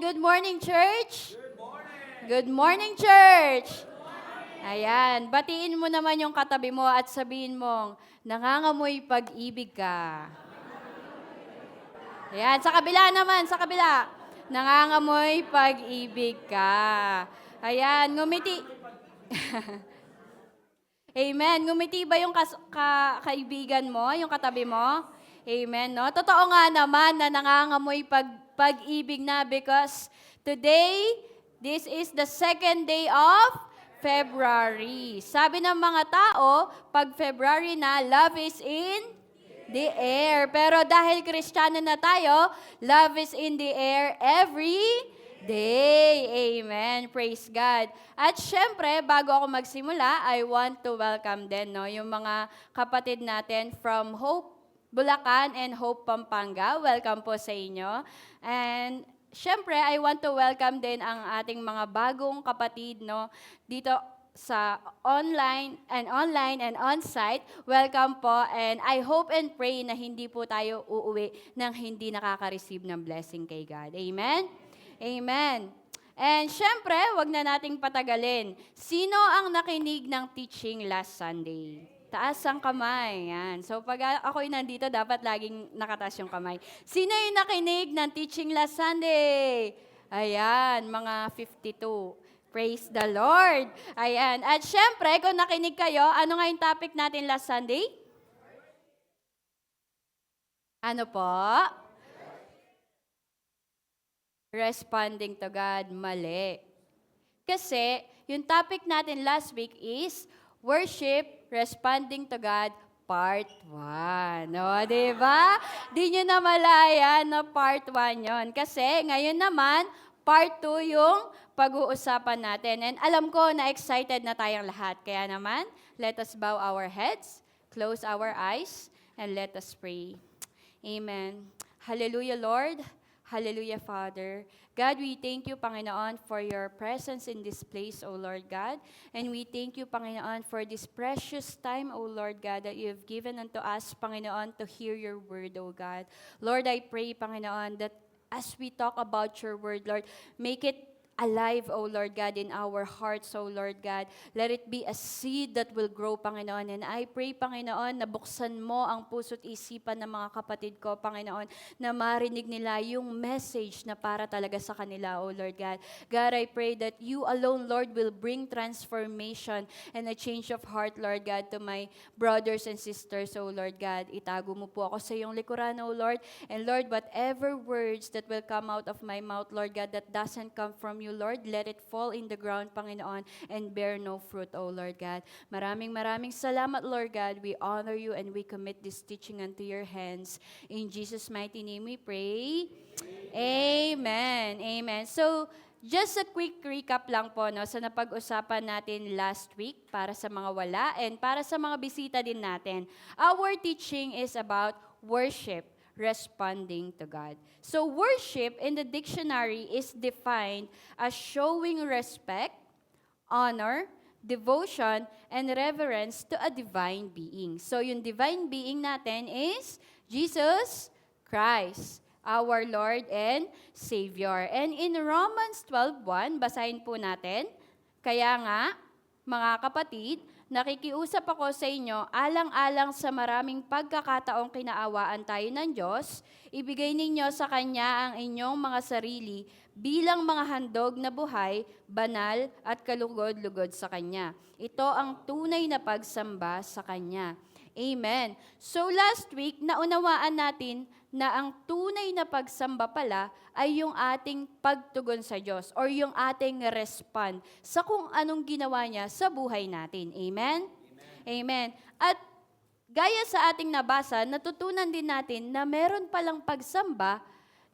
Good morning, church! Good morning, church! Ayan, batiin mo naman yung katabi mo at sabihin mong, nangangamoy pag-ibig ka. Ayan, sa kabila naman, sa kabila. Nangangamoy pag-ibig ka. Ayan, ngumiti. Amen. Ngumiti ba yung kaibigan mo, yung katabi mo? Amen, no? Totoo nga naman na nangangamoy pag-ibig na because today, this is the second day of February. Sabi ng mga tao, pag February na, love is in the air. Pero dahil Kristiyano na tayo, love is in the air every day. Amen. Praise God. At syempre, bago ako magsimula, I want to welcome din yung mga kapatid natin from Hope Bulacan and Hope Pampanga. Welcome po sa inyo. And syempre, I want to welcome din ang ating mga bagong kapatid dito sa online and on-site. Welcome po, and I hope and pray na hindi po tayo uuwi nang hindi nakaka-receive ng blessing kay God. Amen? Amen. And syempre, wag na nating patagalin. Sino ang nakinig ng teaching last Sunday? Taas ang kamay. Yan. So pag ako'y nandito, dapat laging nakataas yung kamay. Sino yung nakinig ng teaching last Sunday? Ayan, mga 52. Praise the Lord. Ayan. At syempre, kung nakinig kayo, ano nga yung topic natin last Sunday? Ano po? Responding to God, mali. Kasi, yung topic natin last week is Worship, Responding to God, Part 1. No, di ba? Di nyo na malaya na Part 1 yon. Kasi, ngayon naman, Part 2 yung pag-uusapan natin. And alam ko na excited na tayong lahat. Kaya naman, let us bow our heads, close our eyes, and let us pray. Amen. Hallelujah, Lord. Hallelujah, Father. God, we thank you, Panginoon, for your presence in this place, O Lord God. And we thank you, Panginoon, for this precious time, O Lord God, that you have given unto us, Panginoon, to hear your word, O God. Lord, I pray, Panginoon, that as we talk about your word, Lord, make it alive, O Lord God, in our hearts, O Lord God. Let it be a seed that will grow, Panginoon. And I pray, Panginoon, na buksan mo ang puso't isipan ng mga kapatid ko, Panginoon, na marinig nila yung message na para talaga sa kanila, O Lord God. God, I pray that you alone, Lord, will bring transformation and a change of heart, Lord God, to my brothers and sisters, O Lord God. Itago mo po ako sa iyong likuran, O Lord. And Lord, whatever words that will come out of my mouth, Lord God, that doesn't come from you, Lord, let it fall in the ground, Panginoon, and bear no fruit, O Lord God. Maraming salamat, Lord God. We honor you and we commit this teaching unto your hands. In Jesus' mighty name we pray. Amen. Amen. So, just a quick recap lang po sa napag-usapan natin last week para sa mga wala and para sa mga bisita din natin. Our teaching is about worship, responding to God. So worship in the dictionary is defined as showing respect, honor, devotion, and reverence to a divine being. So yung divine being natin is Jesus Christ, our Lord and Savior. And in Romans 12:1, basahin po natin, kaya nga, mga kapatid, nakikiusap ako sa inyo, alang-alang sa maraming pagkakataong kinaawaan tayo ng Diyos, ibigay ninyo sa Kanya ang inyong mga sarili bilang mga handog na buhay, banal at kalugod-lugod sa Kanya. Ito ang tunay na pagsamba sa Kanya. Amen. So last week, naunawaan natin na ang tunay na pagsamba pala ay yung ating pagtugon sa Diyos or yung ating respond sa kung anong ginawa niya sa buhay natin. Amen? Amen. At gaya sa ating nabasa, natutunan din natin na meron palang pagsamba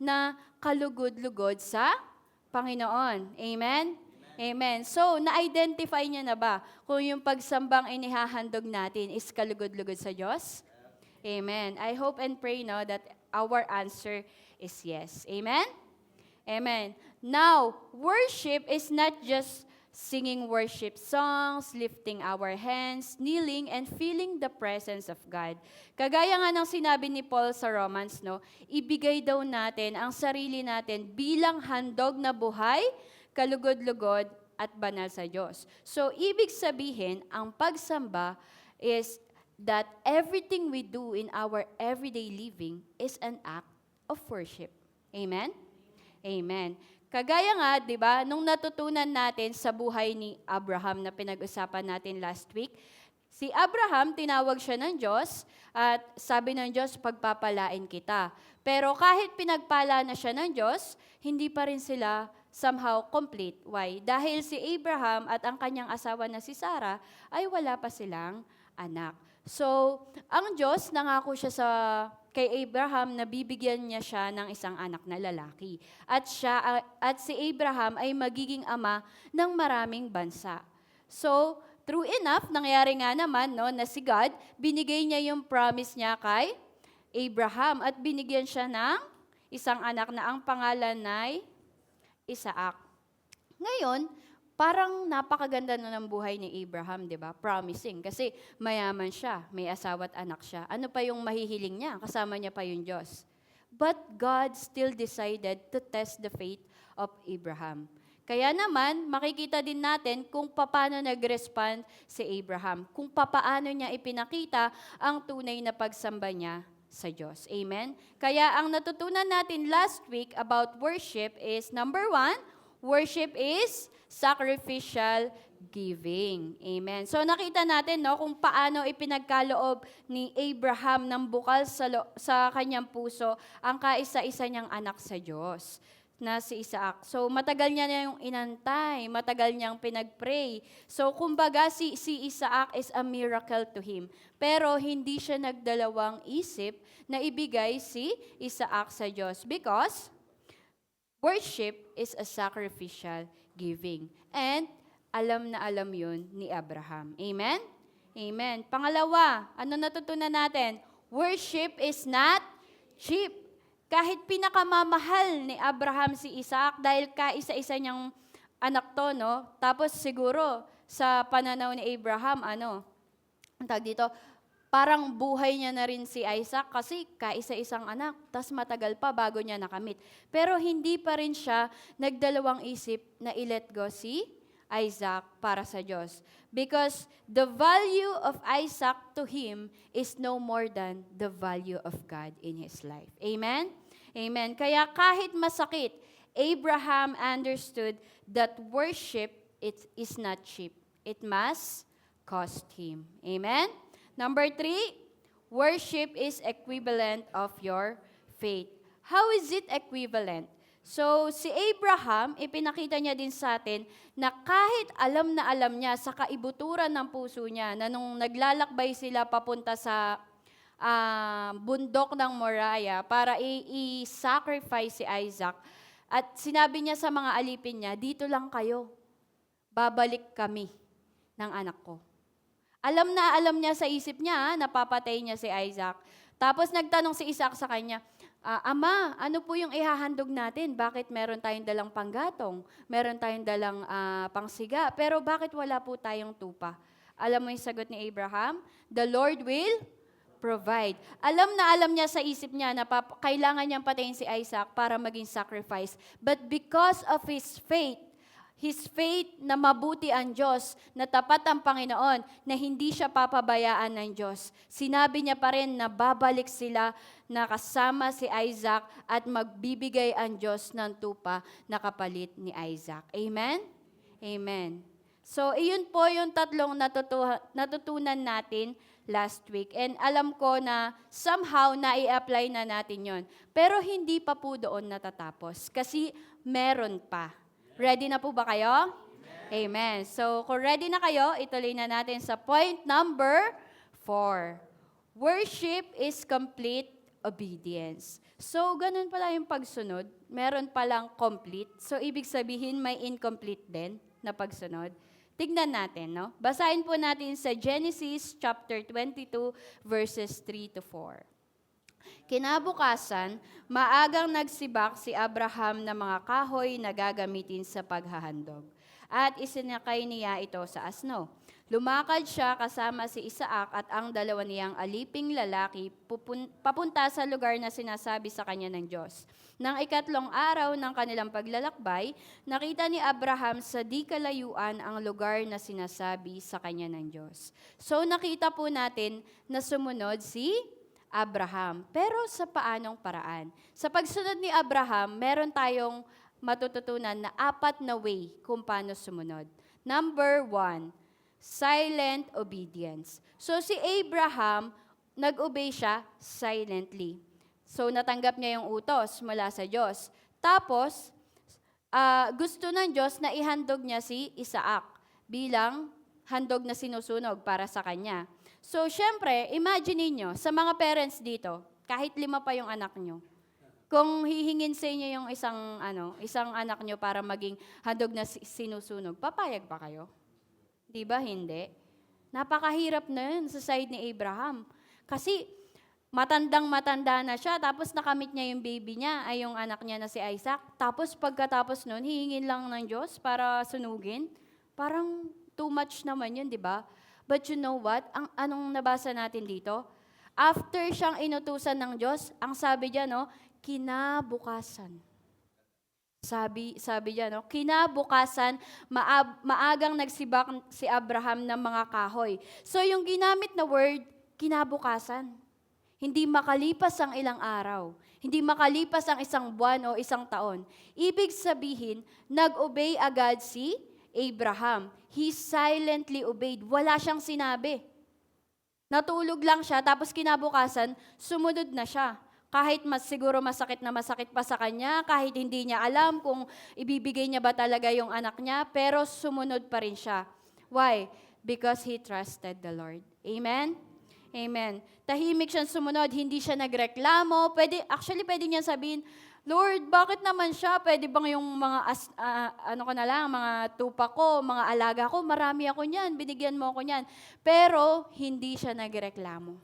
na kalugod-lugod sa Panginoon. Amen? Amen. So, na-identify niya na ba kung yung pagsambang inihahandog natin is kalugod-lugod sa Diyos? Amen. I hope and pray that our answer is yes. Amen? Amen. Now, worship is not just singing worship songs, lifting our hands, kneeling, and feeling the presence of God. Kagaya nga ng sinabi ni Paul sa Romans, no, ibigay daw natin ang sarili natin bilang handog na buhay, kalugod-lugod, at banal sa Diyos. So, ibig sabihin, ang pagsamba is that everything we do in our everyday living is an act of worship. Amen? Amen. Kagaya nga, di ba, nung natutunan natin sa buhay ni Abraham na pinag-usapan natin last week, si Abraham, tinawag siya ng Diyos at sabi ng Diyos, pagpapalain kita. Pero kahit pinagpala na siya ng Diyos, hindi pa rin sila somehow complete. Why? Dahil si Abraham at ang kanyang asawa na si Sarah ay wala pa silang anak. So, ang Diyos, nangako siya kay Abraham na bibigyan niya siya ng isang anak na lalaki. At si Abraham ay magiging ama ng maraming bansa. So, true enough, nangyari nga naman no, na si God, binigay niya yung promise niya kay Abraham at binigyan siya ng isang anak na ang pangalan ay Isaac. Ngayon, parang napakaganda na ng buhay ni Abraham, di ba? Promising. Kasi mayaman siya, may asawa at anak siya. Ano pa yung mahihiling niya? Kasama niya pa yung Diyos. But God still decided to test the faith of Abraham. Kaya naman, makikita din natin kung paano nag-respond si Abraham. Kung paano niya ipinakita ang tunay na pagsamba niya sa Diyos. Amen? Kaya ang natutunan natin last week about worship is, number 1, worship is sacrificial giving. Amen. So nakita natin no kung paano ipinagkaloob ni Abraham ng bukal sa kanyang puso ang kaisa-isa niyang anak sa Diyos na si Isaac. So matagal niya na yung inantay, matagal niyang pinagpray. So kumbaga si Isaac is a miracle to him. Pero hindi siya nagdalawang isip na ibigay si Isaac sa Diyos because worship is a sacrificial giving. And alam na alam yun ni Abraham. Amen? Amen. Pangalawa, ano natutunan natin? Worship is not cheap. Kahit pinakamamahal ni Abraham si Isaac dahil kaisa-isa niyang anak to, no? Tapos siguro sa pananaw ni Abraham, ang tawag dito, parang buhay niya na rin si Isaac kasi kaisa-isang anak, tas matagal pa bago niya nakamit. Pero hindi pa rin siya nagdalawang isip na i-let go si Isaac para sa Diyos. Because the value of Isaac to him is no more than the value of God in his life. Amen? Amen. Kaya kahit masakit, Abraham understood that worship is not cheap. It must cost him. Amen? Number 3, worship is equivalent of your faith. How is it equivalent? So, si Abraham, ipinakita niya din sa atin na kahit alam na alam niya sa kaibuturan ng puso niya na nung naglalakbay sila papunta sa bundok ng Moriah para i-sacrifice si Isaac, at sinabi niya sa mga alipin niya, dito lang kayo, babalik kami ng anak ko. Alam na alam niya sa isip niya, napapatay niya si Isaac. Tapos nagtanong si Isaac sa kanya, Ama, ano po yung ihahandog natin? Bakit meron tayong dalang panggatong? Meron tayong dalang pangsiga? Pero bakit wala po tayong tupa? Alam mo yung sagot ni Abraham? The Lord will provide. Alam na alam niya sa isip niya na kailangan niyang patayin si Isaac para maging sacrifice. But because of his faith na mabuti ang Diyos, na tapat ang Panginoon, na hindi siya papabayaan ng Diyos. Sinabi niya pa rin na babalik sila na kasama si Isaac at magbibigay ang Diyos ng tupa na kapalit ni Isaac. Amen? Amen. So, iyon po yung tatlong natutunan natin last week. And alam ko na somehow na-i-apply na natin yon. Pero hindi pa po doon natatapos kasi meron pa. Ready na po ba kayo? Amen. So, kung ready na kayo, ituloy na natin sa point number 4. Worship is complete obedience. So, ganun pala yung pagsunod. Meron palang complete. So, ibig sabihin may incomplete din na pagsunod. Tignan natin, no? Basahin po natin sa Genesis chapter 22, verses 3 to 4. Kinabukasan, maagang nagsibak si Abraham ng mga kahoy na gagamitin sa paghahandog. At isinakay niya ito sa asno. Lumakad siya kasama si Isaac at ang dalawa niyang aliping lalaki papunta sa lugar na sinasabi sa kanya ng Diyos. Nang ikatlong araw ng kanilang paglalakbay, nakita ni Abraham sa di kalayuan ang lugar na sinasabi sa kanya ng Diyos. So nakita po natin na sumunod si Abraham. Pero sa paanong paraan? Sa pagsunod ni Abraham, meron tayong matututunan na 4 na way kung paano sumunod. Number 1, silent obedience. So si Abraham, nag-obey siya silently. So natanggap niya yung utos mula sa Diyos. Tapos, gusto ng Diyos na ihandog niya si Isaac bilang handog na sinusunog para sa kanya. So, syempre, imagine niyo sa mga parents dito, kahit 5 pa yung anak nyo, kung hihingin sa inyo yung isang anak nyo para maging handog na sinusunog, papayag pa kayo? Di ba hindi? Napakahirap na yun sa side ni Abraham. Kasi, matandang-matanda na siya, tapos nakamit niya yung baby niya, ay yung anak niya na si Isaac. Tapos pagkatapos nun, hihingin lang ng Diyos para sunugin. Parang too much naman yun, di ba? But you know what? Anong nabasa natin dito? After siyang inutusan ng Diyos, ang sabi diyan, kinabukasan. Sabi diyan, kinabukasan, maagang nagsibak si Abraham ng mga kahoy. So yung ginamit na word, kinabukasan. Hindi makalipas ang ilang araw. Hindi makalipas ang isang buwan o isang taon. Ibig sabihin, nag-obey agad si Abraham. He silently obeyed. Wala siyang sinabi. Natulog lang siya, tapos kinabukasan, sumunod na siya. Kahit siguro masakit na masakit pa sa kanya, kahit hindi niya alam kung ibibigay niya ba talaga yung anak niya, pero sumunod pa rin siya. Why? Because he trusted the Lord. Amen? Amen. Tahimik siyang sumunod, hindi siya nagreklamo. Pwede niya sabihin, Lord, bakit naman siya? Pwede bang yung mga, mga tupa ko, mga alaga ko, marami ako niyan, binigyan mo ako niyan. Pero, hindi siya nagreklamo.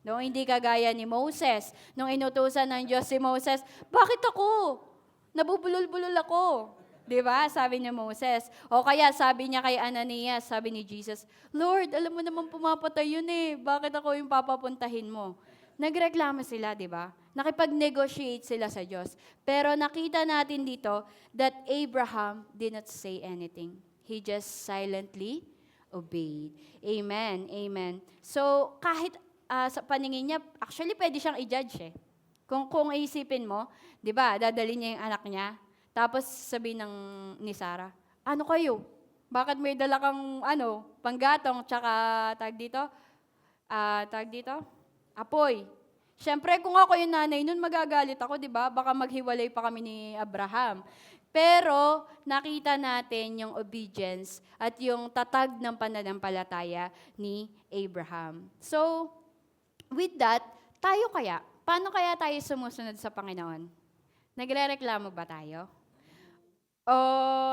No, hindi kagaya ni Moses. Nung inutusan ng Diyos si Moses, bakit ako? Nabubulol-bulol ako. Di ba? Sabi ni Moses. O kaya sabi niya kay Ananias, sabi ni Jesus, Lord, alam mo naman pumapatay yun eh. Bakit ako yung papapuntahin mo? Nagreklamo sila, di ba? Nakipag-negotiate sila sa Diyos. Pero nakita natin dito that Abraham did not say anything. He just silently obeyed. Amen. Amen. So, kahit sa paningin niya, actually pwede siyang i-judge eh. Kung iisipin mo, di ba, dadalhin niya yung anak niya, tapos sabihin ni Sarah, ano kayo? Bakit may dala kang panggatong, tsaka tag dito? Apoy. Siyempre, kung ako yung nanay nun, magagalit ako, di ba? Baka maghiwalay pa kami ni Abraham. Pero, nakita natin yung obedience at yung tatag ng pananampalataya ni Abraham. So, with that, paano kaya tayo sumusunod sa Panginoon? Nagrereklamo ba tayo? O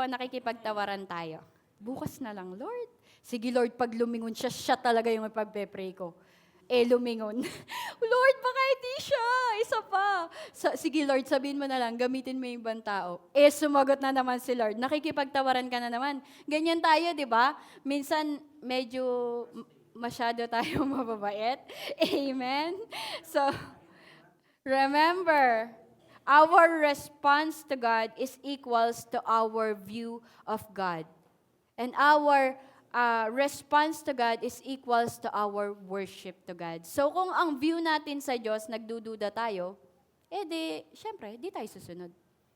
nakikipagtawaran tayo? Bukas na lang, Lord. Sige, Lord, pag lumingon siya talaga yung ipagpe-pray ko. Lumingon. Lord, baka hindi siya. Isa pa. Sige, Lord, sabihin mo na lang, gamitin mo yung ibang tao. Sumagot na naman si Lord. Nakikipagtawaran ka na naman. Ganyan tayo, di ba? Minsan, medyo masyado tayo mababait. Amen? So, remember, our response to God is equals to our view of God. And our response to God is equals to our worship to God. So kung ang view natin sa Diyos, nagdududa tayo, syempre, di tayo susunod.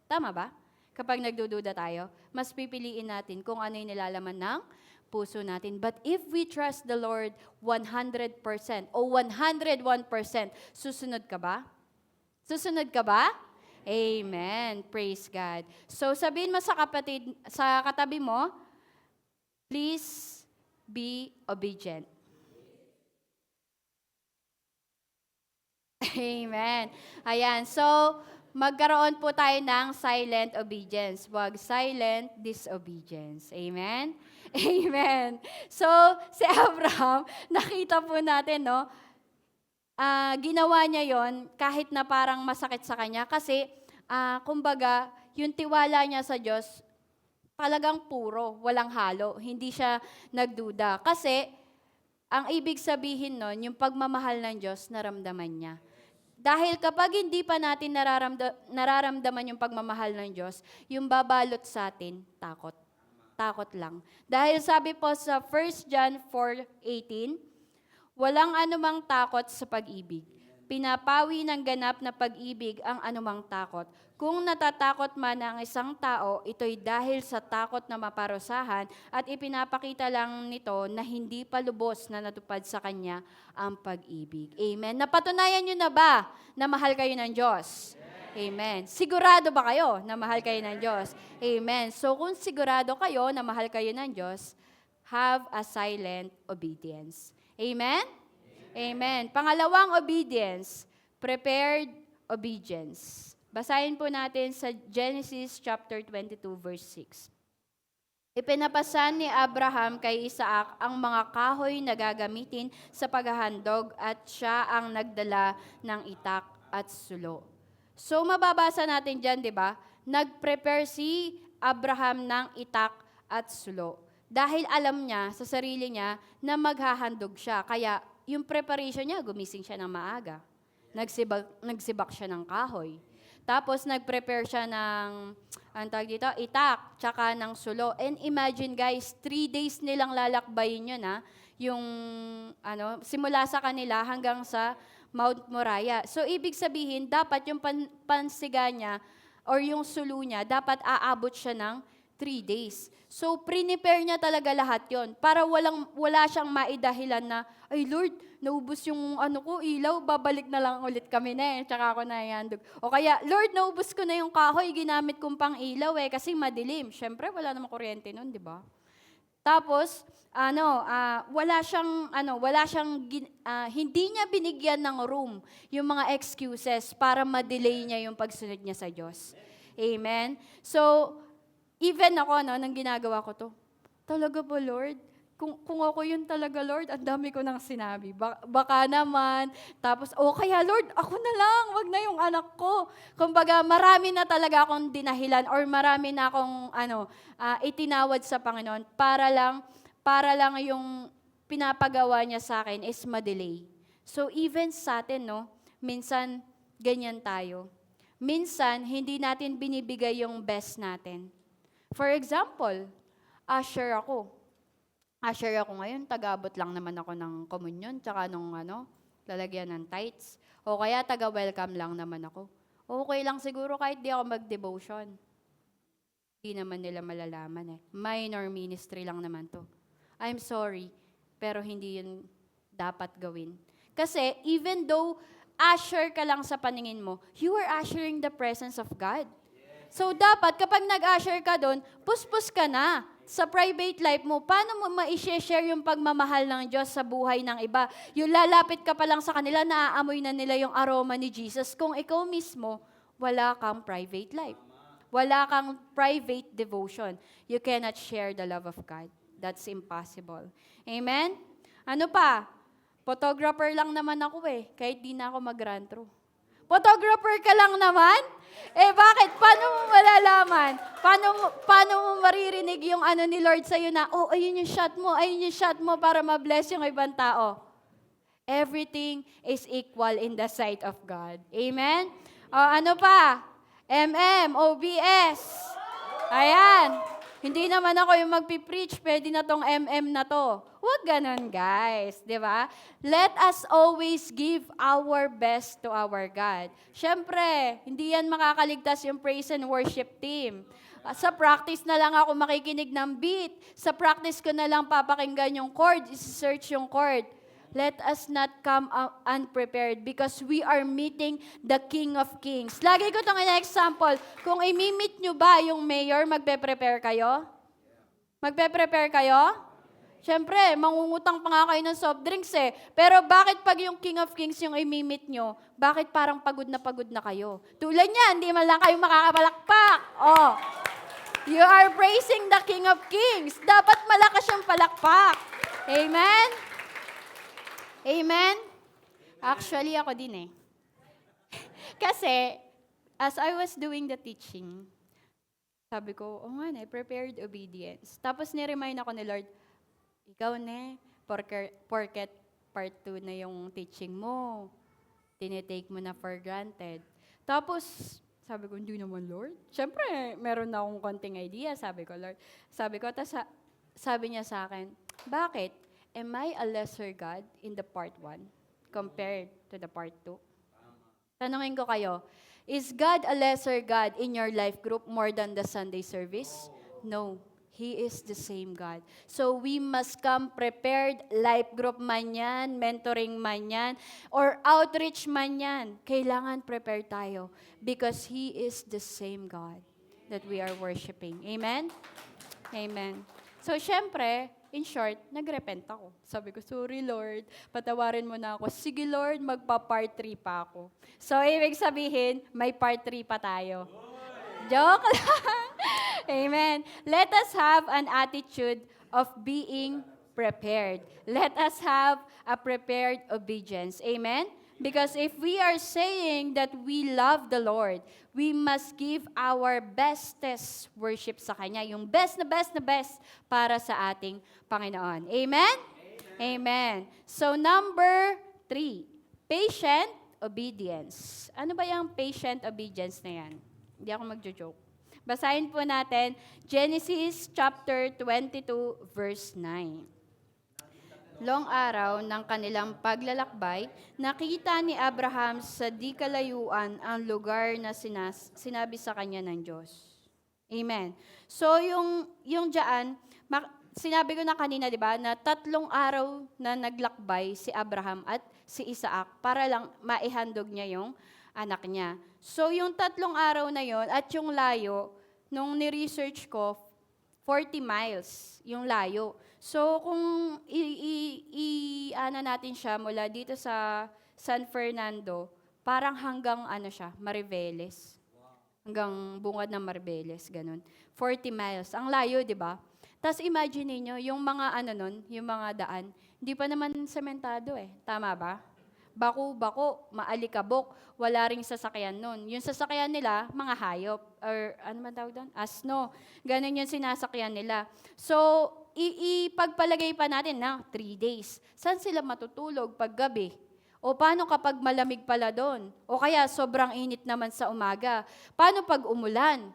Tama ba? Kapag nagdududa tayo, mas pipiliin natin kung ano yung nilalaman ng puso natin. But if we trust the Lord 100% o 101%, susunod ka ba? Susunod ka ba? Amen. Praise God. So sabihin mo sa katabi mo, please be obedient. Amen. Ayan. So, magkaroon po tayo ng silent obedience. Wag silent disobedience. Amen? Amen. So, si Abraham, nakita po natin, ginawa niya yon kahit na parang masakit sa kanya kasi, kumbaga, yung tiwala niya sa Diyos, talagang puro, walang halo. Hindi siya nagduda. Kasi, ang ibig sabihin nun, yung pagmamahal ng Diyos, naramdaman niya. Dahil kapag hindi pa natin nararamdaman yung pagmamahal ng Diyos, yung babalot sa atin, takot. Takot lang. Dahil sabi po sa 1 John 4:18, walang anumang takot sa pag-ibig. Pinapawi ng ganap na pag-ibig ang anumang takot. Kung natatakot man ang isang tao, ito'y dahil sa takot na maparusahan at ipinapakita lang nito na hindi pa lubos na natupad sa kanya ang pag-ibig. Amen. Napatunayan nyo na ba na mahal kayo ng Diyos? Amen. Sigurado ba kayo na mahal kayo ng Diyos? Amen. So kung sigurado kayo na mahal kayo ng Diyos, have a silent obedience. Amen? Amen. Pangalawang obedience, prepared obedience. Basahin po natin sa Genesis chapter 22 verse 6. Ipinapasan ni Abraham kay Isaac ang mga kahoy na gagamitin sa paghahandog at siya ang nagdala ng itak at sulo. So mababasa natin dyan, di ba? Nag-prepare si Abraham ng itak at sulo. Dahil alam niya sa sarili niya na maghahandog siya. Kaya yung preparation niya, gumising siya ng maaga. Nagsibak siya ng kahoy. Tapos nag-prepare siya ng, itak, tsaka ng sulo. And imagine guys, 3 days nilang lalakbayin yun yung, simula sa kanila hanggang sa Mount Moriah. So ibig sabihin, dapat yung pansiga niya or yung sulo niya, dapat aabot siya ng 3 days. So, prepare niya talaga lahat yon para wala siyang maidahilan na, ay Lord, naubos yung ilaw, babalik na lang ulit kami tsaka ako na ihandog. O kaya, Lord, naubos ko na yung kahoy, ginamit kong pang ilaw kasi madilim. Siyempre, wala namang kuryente nun, di ba? Tapos, hindi niya binigyan ng room yung mga excuses para ma-delay niya yung pagsunod niya sa Diyos. Amen? So, even ako, nang ginagawa ko to, talaga ba, Lord? Kung ako yun talaga, Lord, ang dami ko nang sinabi. Baka naman. Tapos, kaya Lord, ako na lang, wag na yung anak ko. Kumbaga, marami na talaga akong dinahilan or marami na akong itinawad sa Panginoon para lang yung pinapagawa niya sa akin is ma-delay. So, even sa atin, minsan, ganyan tayo. Minsan, hindi natin binibigay yung best natin. For example, usher ako. Usher ako ngayon, tagabot lang naman ako ng komunyon, tsaka nung lalagyan ng tithes. O kaya taga-welcome lang naman ako. Okay lang siguro kahit di ako mag-devotion. Hindi naman nila malalaman Minor ministry lang naman to. I'm sorry, pero hindi yun dapat gawin. Kasi even though usher ka lang sa paningin mo, you are ushering the presence of God. So dapat kapag nag-usher ka doon, puspos ka na sa private life mo. Paano mo ma-share yung pagmamahal ng Diyos sa buhay ng iba? Yung lalapit ka pa lang sa kanila, naaamoy na nila yung aroma ni Jesus. Kung ikaw mismo, wala kang private life. Wala kang private devotion. You cannot share the love of God. That's impossible. Amen? Ano pa? Photographer lang naman ako kahit di na ako mag-run through. Photographer ka lang naman? Bakit? Paano mo malalaman? Paano mo maririnig yung ni Lord sa'yo na, ayun yung shot mo para ma-bless yung ibang tao. Everything is equal in the sight of God. Amen? Ano pa? OBS. Ayan. Hindi naman ako yung magpipreach, pwede na tong na to. Huwag ganon, guys. Di ba? Let us always give our best to our God. Siyempre, hindi yan makakaligtas yung praise and worship team. Sa practice na lang ako makikinig ng beat. Sa practice ko na lang papakinggan yung chord, isi-search yung chord. Let us not come unprepared because we are meeting the King of Kings. Lagi ko itong example. Kung i-meet nyo ba yung mayor, magpe-prepare kayo? Magpe-prepare kayo? Siyempre, mangungutang pa nga kayo ng soft drinks Pero bakit pag yung King of Kings yung i-meet nyo, bakit parang pagod na kayo? Tulad niya, hindi man lang kayo makakapalakpak. You are praising the King of Kings. Dapat malakas yung palakpak. Amen? Amen? Actually, ako din eh. Kasi, as I was doing the teaching, sabi ko, oh nga na, prepared obedience. Tapos niremind ako ni Lord, ikaw ne, porket part 2 na yung teaching mo, tinitake mo na for granted. Tapos, sabi ko, hindi naman Lord. Siyempre, meron na akong konting idea, sabi ko, Lord. Sabi ko, tas sabi niya sa akin, bakit? Am I a lesser God in the part 1 compared to the part 2? Tanungin ko kayo, is God a lesser God in your life group more than the Sunday service? No. He is the same God. So we must come prepared, life group man yan, mentoring man yan, or outreach man yan. Kailangan prepare tayo because He is the same God that we are worshiping. Amen? Amen. So syempre, in short, nagrepent ako. Sabi ko, sorry Lord, patawarin mo na ako. Sige Lord, magpa-part 3 pa ako. So ibig sabihin, may part 3 pa tayo. Joke lang. Amen. Let us have an attitude of being prepared. Let us have a prepared obedience. Amen? Because if we are saying that we love the Lord, we must give our bestest worship sa Kanya. Yung best na best na best para sa ating Panginoon. Amen? Amen. So number 3, patient obedience. Ano ba yung patient obedience na yan? Hindi ako magjo-joke. Basahin po natin Genesis chapter 22 verse 9. Long araw ng kanilang paglalakbay, nakita ni Abraham sa di kalayuan ang lugar na sinabi sa kanya ng Diyos. Amen. So yung diyan, sinabi ko na kanina, 'di ba, na 3 araw na naglakbay si Abraham at si Isaac para lang maihandog niya yung anak niya. So yung 3 araw na yon at yung layo, nung ni-research ko, 40 miles yung layo. So kung ano natin siya mula dito sa San Fernando, parang hanggang Mariveles. Hanggang bungad ng Mariveles, ganun. 40 miles. Ang layo, di ba? Tapos imagine niyo yung mga yung mga daan, hindi pa naman sementado eh. Tama ba? Bako-bako, maalikabok, wala ring sasakyan nun. Yung sasakyan nila, mga hayop, or ano man tawag doon? Asno. Ganun yung sinasakyan nila. So, ipagpalagay pa natin na 3 days. Saan sila matutulog pag gabi? O paano kapag malamig pala doon? O kaya sobrang init naman sa umaga? Paano pag umulan?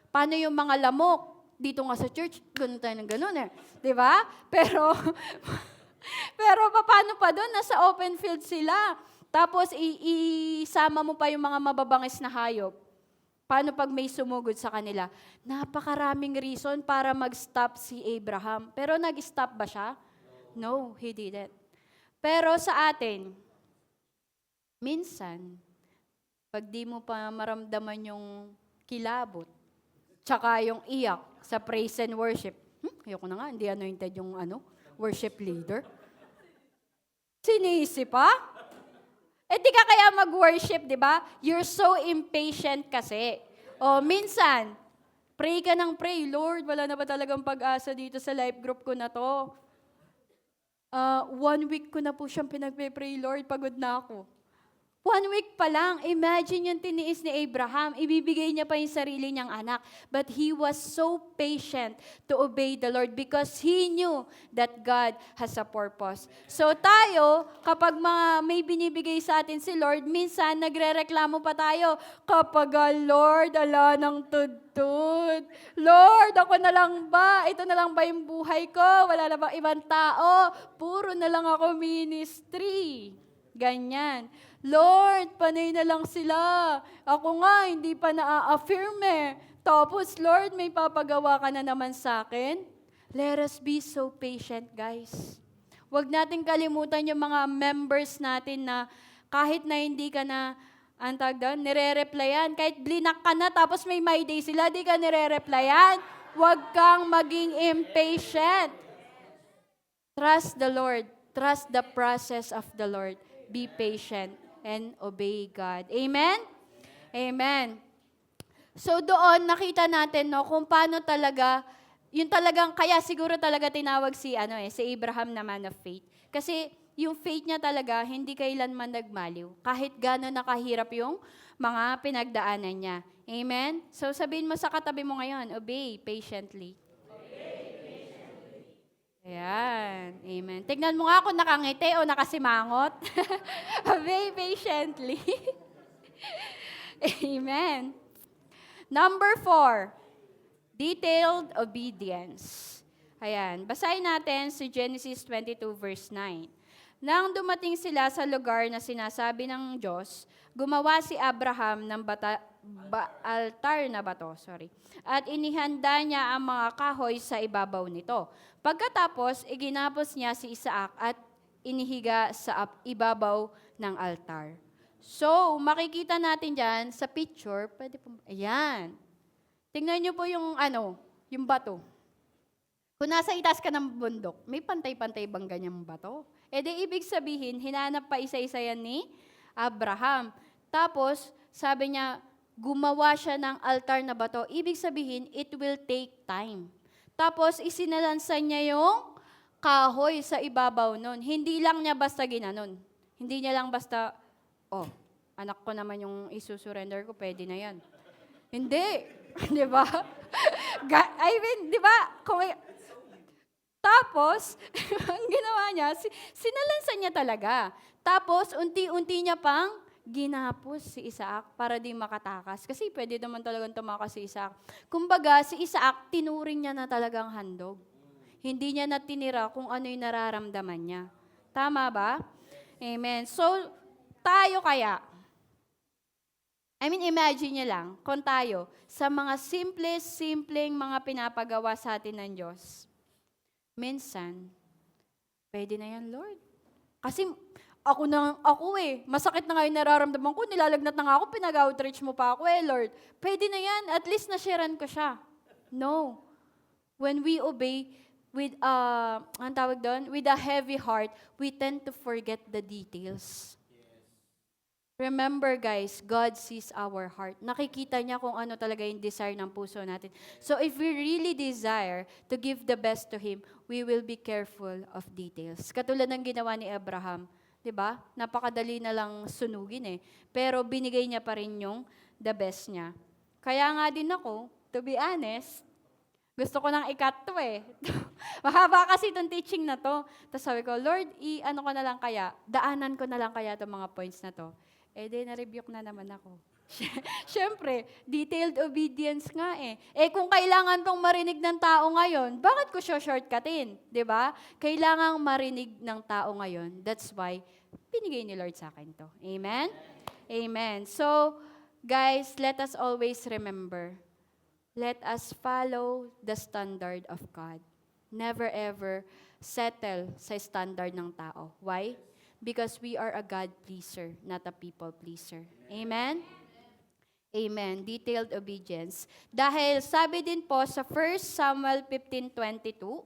Paano yung mga lamok? Dito nga sa church, ganun tayo ng ganun eh. Di ba? Pero paano pa doon? Nasa open field sila. Tapos isama mo pa yung mga mababangis na hayop. Paano pag may sumugod sa kanila? Napakaraming reason para mag-stop si Abraham. Pero nag-stop ba siya? No, he didn't. Pero sa atin, minsan, pag di mo pa maramdaman yung kilabot, tsaka yung iyak sa praise and worship, ayoko na nga, hindi anointed yung worship leader. Sinisip pa? Di ka kaya mag-worship, di ba? You're so impatient kasi. O minsan, pray ka ng pray, Lord, wala na ba talagang pag-asa dito sa life group ko na to? 1 week ko na po siyang pinagpe-pray, Lord, pagod na ako. 1 week pa lang, imagine yung tiniis ni Abraham, ibibigay niya pa yung sarili niyang anak. But he was so patient to obey the Lord because he knew that God has a purpose. So tayo, kapag may binibigay sa atin si Lord, minsan nagre-reklamo pa tayo, kapag Lord, ala ng tudtod. Lord, ako na lang ba? Ito na lang ba yung buhay ko? Wala na bang ibang tao? Puro na lang ako ministry. Ganyan. Lord, panay na lang sila. Ako nga, hindi pa na-affirm eh. Tapos, Lord, may papagawa ka na naman sa akin. Let us be so patient, guys. Huwag natin kalimutan yung mga members natin na kahit na hindi ka na, nire-replyan. Kahit blinak ka na, tapos may my day sila, di ka nire-replyan. Huwag kang maging impatient. Trust the Lord. Trust the process of the Lord. Be patient and obey God. Amen? Amen. So doon, nakita natin kung paano talaga, yung talagang, kaya siguro talaga tinawag si Abraham na man of faith. Kasi yung faith niya talaga, hindi kailanman nagmaliw. Kahit gano'n nakahirap yung mga pinagdaanan niya. Amen? So sabihin mo sa katabi mo ngayon, obey patiently. Ayan. Amen. Tignan mo nga kung nakangiti o nakasimangot. Obey patiently. Amen. Number 4, detailed obedience. Ayan. Basahin natin si Genesis 22 verse 9. Nang dumating sila sa lugar na sinasabi ng Diyos, gumawa si Abraham ng altar na bato, at inihanda niya ang mga kahoy sa ibabaw nito. Pagkatapos, iginapos niya si Isaac at inihiga sa ibabaw ng altar. So, makikita natin dyan sa picture, ayan. Tingnan niyo po yung yung bato. Kung nasa itaas ka ng bundok, may pantay-pantay bang ganyang bato? E di ibig sabihin, hinanap pa isa-isa yan ni Abraham. Tapos, sabi niya, gumawa siya ng altar na bato. Ibig sabihin, it will take time. Tapos, isinalansan niya yung kahoy sa ibabaw nun. Hindi lang niya basta ginanon. Hindi niya lang basta, anak ko naman yung isusurrender ko, pwede na yan. Hindi. Di ba? Di ba? Tapos, ang ginawa niya, sinalansan niya talaga. Tapos, unti-unti niya pang ginapos si Isaac para di makatakas. Kasi pwede naman talagang tumakas si Isaac. Kumbaga, si Isaac, tinuring niya na talagang handog. Hindi niya na tinira kung ano yung nararamdaman niya. Tama ba? Amen. So, tayo kaya, imagine niyo lang, kung tayo, sa mga simpleng mga pinapagawa sa atin ng Diyos, minsan, pwede na yan, Lord. Kasi, masakit na nga yung nararamdaman ko, nilalagnat na nga ako, pinag-outreach mo pa ako Lord. Pwede na yan, at least na-sharean ko siya. No. When we obey with, with a heavy heart, we tend to forget the details. Remember guys, God sees our heart. Nakikita niya kung ano talaga yung desire ng puso natin. So if we really desire to give the best to Him, we will be careful of details. Katulad ng ginawa ni Abraham. Diba? Napakadali na lang sunugin Pero binigay niya pa rin yung the best niya. Kaya nga din ako, to be honest, gusto ko nang i-cut to Mahaba kasi itong teaching na to. Tapos sabi ko, Lord, ko na lang kaya, daanan ko na lang kaya itong mga points na to. Na-rebuke na naman ako. Siyempre, detailed obedience nga kung kailangan tong marinig ng tao ngayon, bakit ko siya shortcutin? Diba? Kailangang marinig ng tao ngayon. That's why, binigay ni Lord sa akin to. Amen? Amen. So, guys, let us always remember, let us follow the standard of God. Never ever settle sa standard ng tao. Why? Because we are a God pleaser, not a people pleaser. Amen? Amen. Detailed obedience. Dahil sabi din po sa 1 Samuel 15:22,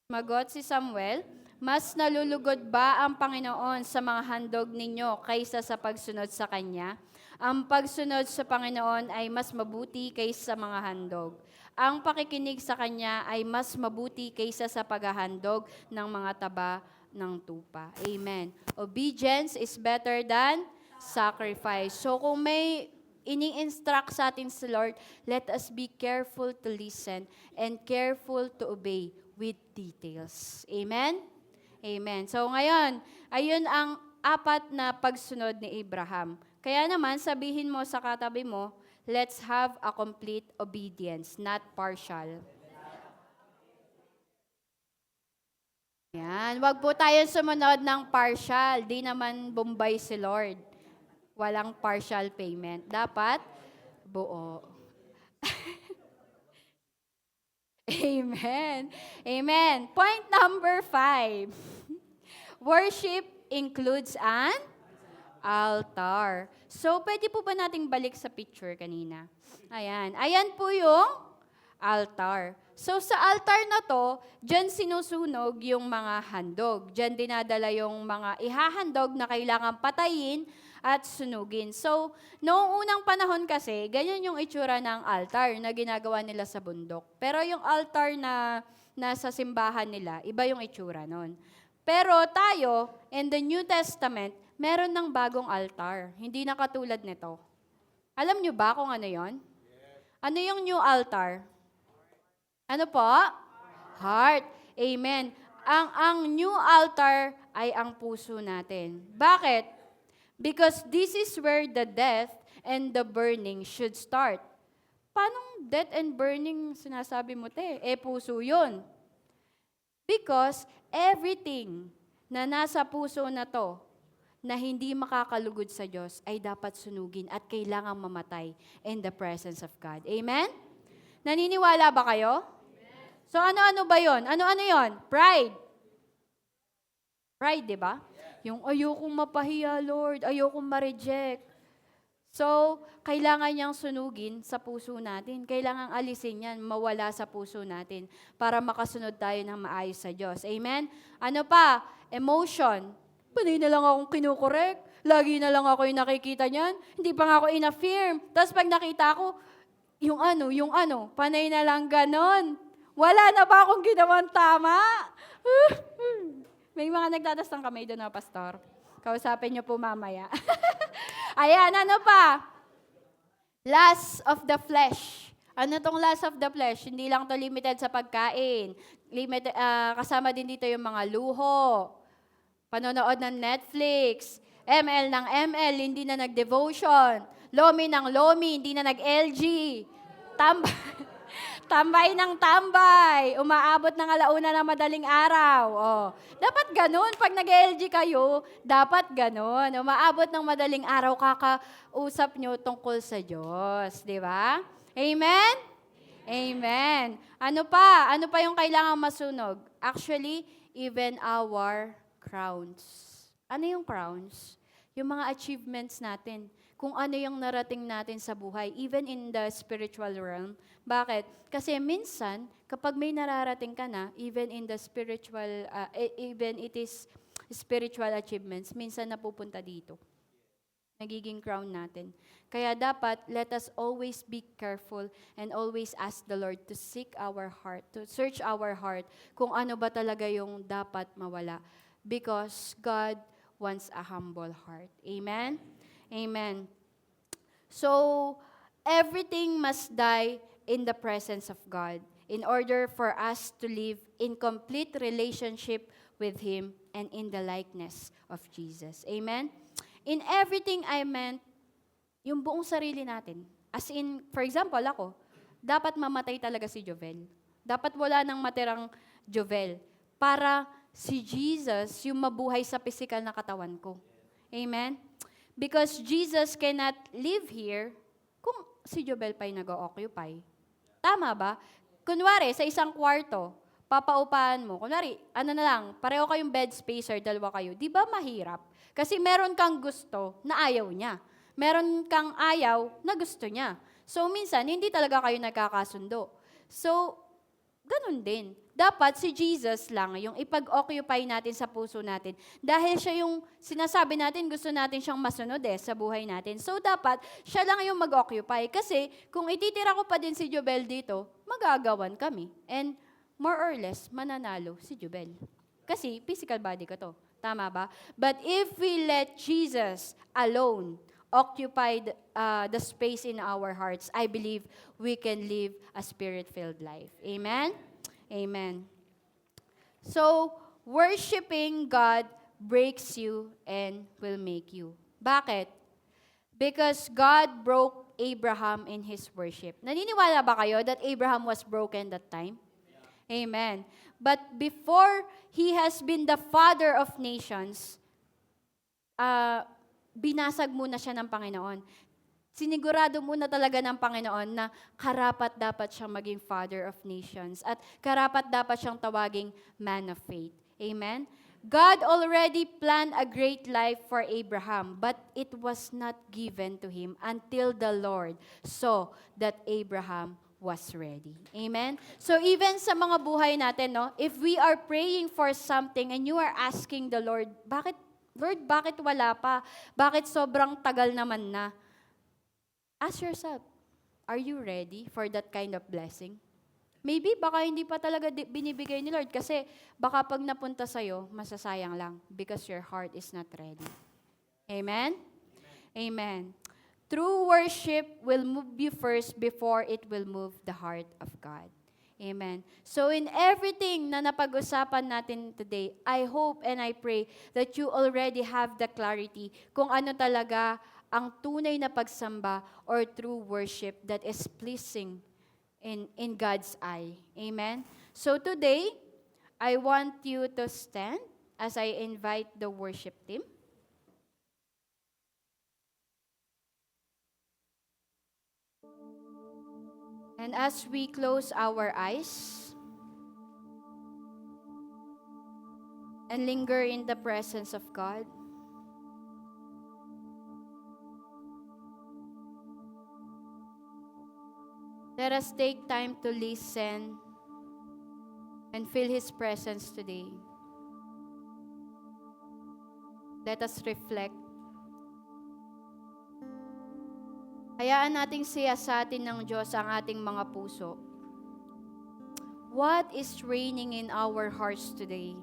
magot si Samuel, mas nalulugod ba ang Panginoon sa mga handog ninyo kaysa sa pagsunod sa Kanya? Ang pagsunod sa Panginoon ay mas mabuti kaysa sa mga handog. Ang pakikinig sa Kanya ay mas mabuti kaysa sa paghahandog ng mga taba ng tupa. Amen. Obedience is better than sacrifice. So kung may ini-instruct sa atin si Lord, let us be careful to listen and careful to obey with details. Amen? Amen. So ngayon, ayun ang 4 na pagsunod ni Abraham. Kaya naman, sabihin mo sa katabi mo, let's have a complete obedience, not partial. Yan. Wag po tayo sumunod ng partial. Di naman Bombay si Lord. Walang partial payment. Dapat buo. Amen. Amen. Point number 5. Worship includes an altar. So, pwede po ba nating balik sa picture kanina? Ayan. Ayan po yung altar. So, sa altar na to, dyan sinusunog yung mga handog. Dyan dinadala yung mga ihahandog na kailangan patayin at sunugin. So, noong unang panahon kasi, ganyan yung itsura ng altar na ginagawa nila sa bundok. Pero yung altar na nasa simbahan nila, iba yung itsura nun. Pero tayo, in the New Testament, meron ng bagong altar. Hindi na katulad nito. Alam nyo ba kung ano yon? Ano yung new altar? Ano po? Heart. Amen. Ang new altar ay ang puso natin. Bakit? Because this is where the death and the burning should start. Paano death and burning sinasabi mo, te? Puso yun. Because everything na nasa puso na to, na hindi makakalugod sa Diyos, ay dapat sunugin at kailangang mamatay in the presence of God. Amen? Naniniwala ba kayo? So ano-ano ba yon? Ano-ano yon? Pride. Pride, di ba? Yung ayokong mapahiya, Lord. Ayokong ma-reject. So, kailangan niyang sunugin sa puso natin. Kailangan alisin yan, mawala sa puso natin para makasunod tayo ng maayos sa Diyos. Amen? Ano pa? Emotion. Panay na lang akong kinukorek. Lagi na lang ako yung nakikita niyan. Hindi pa nga ako in-affirm. Tapos pag nakita ko, yung ano, panay na lang ganon. Wala na ba akong ginawang tama? May mga nagtatas ng kamay doon na, Pastor. Kausapin niyo po mamaya. Ayan, ano pa? Lust of the flesh. Ano tong lust of the flesh? Hindi lang to limited sa pagkain. Kasama din dito yung mga luho. Panonood ng Netflix. ML ng ML, hindi na nag-devotion. Lomi ng Lomi, hindi na nag-LG. Tambay ng tambay. Umaabot ng alauna ng madaling araw. Oh. Dapat ganun. Pag nag-LG kayo, dapat ganun. Umaabot ng madaling araw, kakausap nyo tungkol sa Diyos. Di ba? Amen? Amen. Ano pa? Ano pa yung kailangan masunog? Actually, even our crowns. Ano yung crowns? Yung mga achievements natin. Kung ano yung narating natin sa buhay, even in the spiritual realm. Bakit? Kasi minsan, kapag may nararating ka na, even in the spiritual, even it is spiritual achievements, minsan napupunta dito. Nagiging crown natin. Kaya dapat, let us always be careful and always ask the Lord to seek our heart, to search our heart, kung ano ba talaga yung dapat mawala. Because God wants a humble heart. Amen? Amen. So, everything must die in the presence of God in order for us to live in complete relationship with Him and in the likeness of Jesus. Amen? In everything I meant, yung buong sarili natin. As in, for example, ako, dapat mamatay talaga si Jovel. Dapat wala nang matirang Jovel para si Jesus yung mabuhay sa physical na katawan ko. Amen? Because Jesus cannot live here kung si Jobel pa yung nag-occupy. Tama ba? Kunwari, sa isang kwarto, papaupahan mo. Kunwari, ano na lang, pareho kayong bed spacer, dalawa kayo. Di ba mahirap? Kasi meron kang gusto na ayaw niya. Meron kang ayaw na gusto niya. So, minsan, hindi talaga kayo nagkakasundo. So, ganun din. Dapat si Jesus lang yung ipag-occupy natin sa puso natin. Dahil siya yung sinasabi natin, gusto natin siyang masunod sa buhay natin. So dapat, siya lang yung mag-occupy. Kasi kung ititira ko pa din si Jobel dito, magagawan kami. And more or less, mananalo si Jobel. Kasi physical body ko to. Tama ba? But if we let Jesus alone occupy the space in our hearts, I believe we can live a spirit-filled life. Amen? Amen. So, worshiping God breaks you and will make you. Bakit? Because God broke Abraham in his worship. Naniniwala ba kayo that Abraham was broken that time? Yeah. Amen. But before he has been the father of nations, binasag muna siya ng Panginoon. Sinigurado muna talaga ng Panginoon na karapat dapat siyang maging father of nations at karapat dapat siyang tawaging man of faith. Amen? God already planned a great life for Abraham, but it was not given to him until the Lord saw that Abraham was ready. Amen? So even sa mga buhay natin, no, if we are praying for something and you are asking the Lord, Lord, bakit wala pa? Bakit sobrang tagal naman na? Ask yourself, are you ready for that kind of blessing? Maybe baka hindi pa talaga binibigay ni Lord kasi baka pag napunta sa'yo, masasayang lang because your heart is not ready. Amen? Amen. True worship will move you first before it will move the heart of God. Amen. So in everything na napag-usapan natin today, I hope and I pray that you already have the clarity kung ano talaga ang tunay na pagsamba or true worship that is pleasing in God's eye. Amen. So today, I want you to stand as I invite the worship team. And as we close our eyes and linger in the presence of God, let us take time to listen and feel His presence today. Let us reflect. Hayaan nating siyasatin ng Diyos ang ating mga puso. What is reigning in our hearts today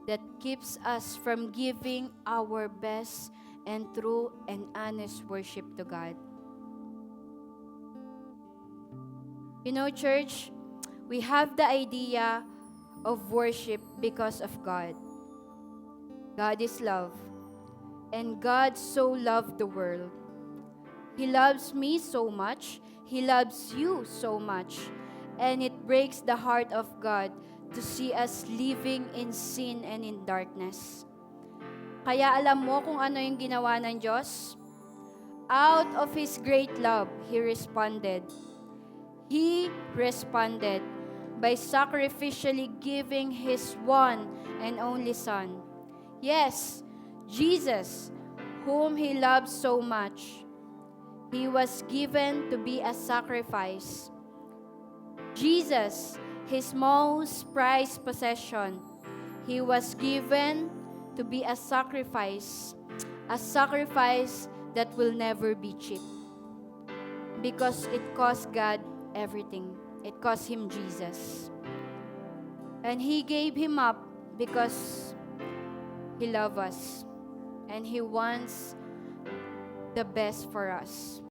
that keeps us from giving our best and true and honest worship to God? You know, church, we have the idea of worship because of God. God is love, and God so loved the world. He loves me so much, He loves you so much, and it breaks the heart of God to see us living in sin and in darkness. Kaya alam mo kung ano yung ginawa ng Diyos? Out of His great love, He responded. He responded by sacrificially giving His one and only Son. Yes, Jesus, whom He loved so much, He was given to be a sacrifice. Jesus, His most prized possession, He was given to be a sacrifice that will never be cheap. Because it cost God everything. It cost Him Jesus. And He gave Him up because He loves us. And He wants the best for us.